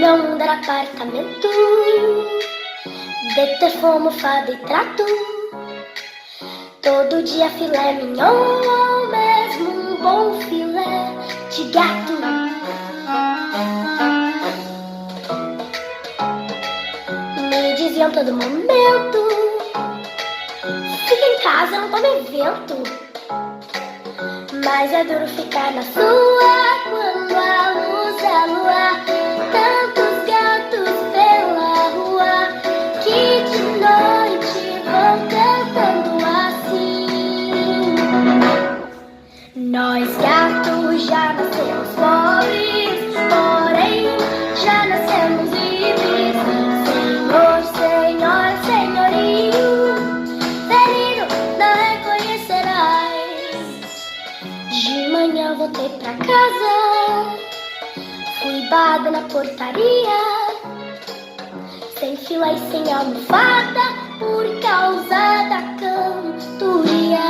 meu mundo era apartamento de ter fome, fada e trato. Todo dia filé mignon, ou mesmo um bom filé de gato. Me diziam todo momento: fica em casa, não tome vento. Mas é duro ficar na sua quando a luz é luar. Tantos gatos pela rua que de noite vão cantando assim. Nós gatos já nascemos pobres, porém já nascemos livres. Senhor, senhor, senhorio, ferido não reconhecerás. De manhã voltei pra casa, fui barrada na portaria, sem fila e sem almofada, por causa da cantoria.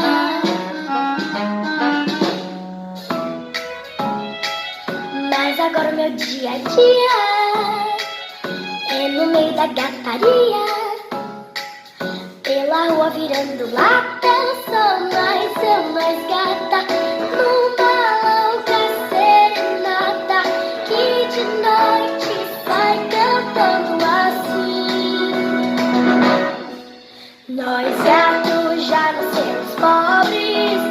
Mas agora o meu dia a dia é no meio da gataria, pela rua virando lata. Eu mais gata, numa louca serenata que de noite sai cantando assim. Nós gatos já nascemos pobres,